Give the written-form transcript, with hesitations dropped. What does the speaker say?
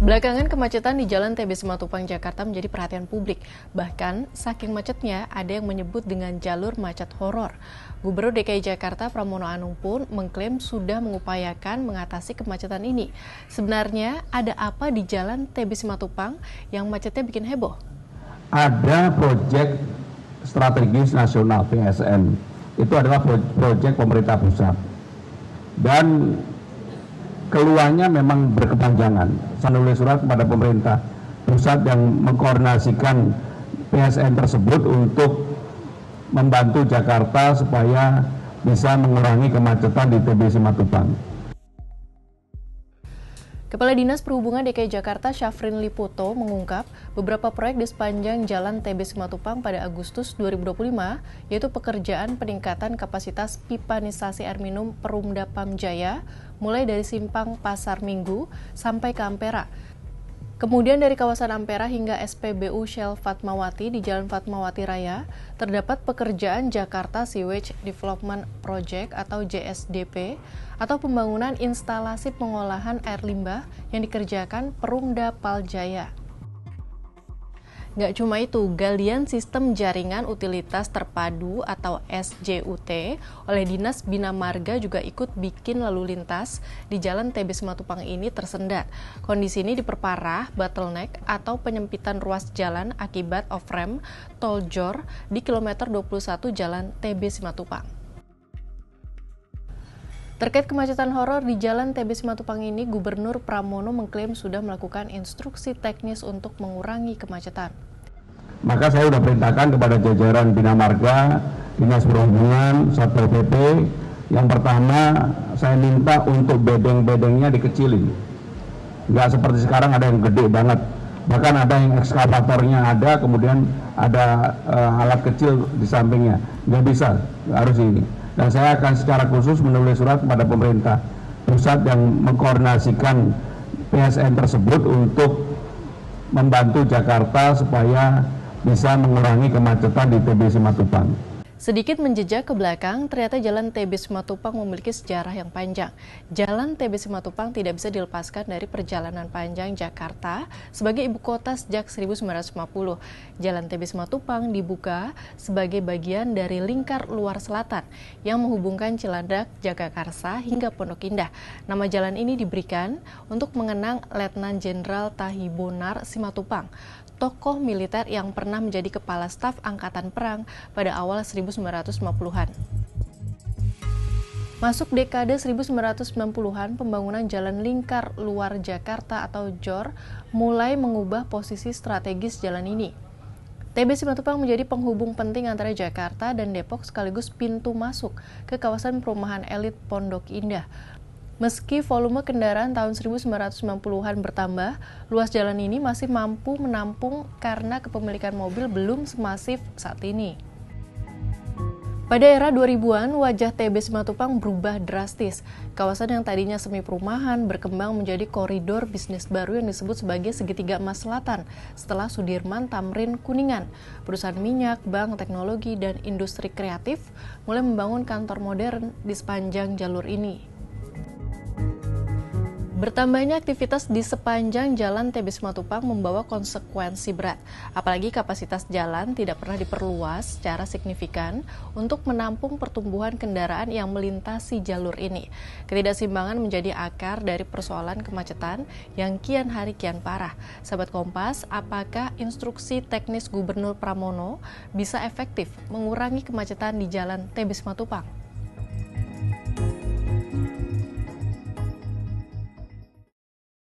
Belakangan kemacetan di Jalan TB Simatupang, Jakarta menjadi perhatian publik. Bahkan, saking macetnya, ada yang menyebut dengan jalur macet horor. Gubernur DKI Jakarta Pramono Anung pun mengklaim sudah mengupayakan mengatasi kemacetan ini. Sebenarnya, ada apa di Jalan TB Simatupang yang macetnya bikin heboh? Ada proyek strategis nasional PSN. Itu adalah proyek pemerintah pusat. Dan keluarnya memang berkepanjangan. Saya nulis surat kepada pemerintah pusat yang mengkoordinasikan PSN tersebut untuk membantu Jakarta supaya bisa mengurangi kemacetan di TB Simatupang. Kepala Dinas Perhubungan DKI Jakarta Syafrin Liputo mengungkap beberapa proyek di sepanjang Jalan TB Simatupang pada Agustus 2025, yaitu pekerjaan peningkatan kapasitas pipanisasi air minum Perumda Pamjaya, mulai dari simpang Pasar Minggu sampai ke Ampera. Kemudian dari kawasan Ampera hingga SPBU Shell Fatmawati di Jalan Fatmawati Raya, terdapat pekerjaan Jakarta Sewage Development Project atau JSDP, atau pembangunan instalasi pengolahan air limbah yang dikerjakan Perumda Paljaya. Nggak cuma itu, galian sistem jaringan utilitas terpadu atau SJUT oleh Dinas Bina Marga juga ikut bikin lalu lintas di Jalan TB Simatupang ini tersendat. Kondisi ini diperparah bottleneck atau penyempitan ruas jalan akibat off-ramp tol Jor di kilometer 21 Jalan TB Simatupang. Terkait kemacetan horor di Jalan TB Simatupang ini, Gubernur Pramono mengklaim sudah melakukan instruksi teknis untuk mengurangi kemacetan. Maka saya sudah perintahkan kepada jajaran Bina Marga, Dinas Perhubungan, Satpol PP, yang pertama saya minta untuk bedeng-bedengnya dikecilin. Nggak seperti sekarang ada yang gede banget. Bahkan ada yang ekskavatornya ada, kemudian ada alat kecil di sampingnya. Nggak bisa, harus ini. Dan saya akan secara khusus menulis surat kepada pemerintah pusat yang mengkoordinasikan PSN tersebut untuk membantu Jakarta supaya bisa mengurangi kemacetan di TB Simatupang. Sedikit menjejak ke belakang, ternyata Jalan TB Simatupang memiliki sejarah yang panjang. Jalan TB Simatupang tidak bisa dilepaskan dari perjalanan panjang Jakarta sebagai ibu kota sejak 1950. Jalan TB Simatupang dibuka sebagai bagian dari lingkar luar selatan yang menghubungkan Cilandak, Jagakarsa hingga Pondok Indah. Nama jalan ini diberikan untuk mengenang Letnan Jenderal Tahibonar Simatupang, tokoh militer yang pernah menjadi kepala staf angkatan perang pada awal 1950-an. Masuk dekade 1990-an, pembangunan jalan lingkar luar Jakarta atau JOR mulai mengubah posisi strategis jalan ini. TB Simatupang menjadi penghubung penting antara Jakarta dan Depok sekaligus pintu masuk ke kawasan perumahan elit Pondok Indah. Meski volume kendaraan tahun 1990-an bertambah, luas jalan ini masih mampu menampung karena kepemilikan mobil belum semasif saat ini. Pada era 2000-an, wajah TB Simatupang berubah drastis. Kawasan yang tadinya semi perumahan berkembang menjadi koridor bisnis baru yang disebut sebagai Segitiga Emas Selatan setelah Sudirman Tamrin Kuningan. Perusahaan minyak, bank, teknologi, dan industri kreatif mulai membangun kantor modern di sepanjang jalur ini. Bertambahnya aktivitas di sepanjang Jalan TB Simatupang membawa konsekuensi berat, apalagi kapasitas jalan tidak pernah diperluas secara signifikan untuk menampung pertumbuhan kendaraan yang melintasi jalur ini. Ketidakseimbangan menjadi akar dari persoalan kemacetan yang kian hari kian parah. Sahabat Kompas, apakah instruksi teknis Gubernur Pramono bisa efektif mengurangi kemacetan di Jalan TB Simatupang?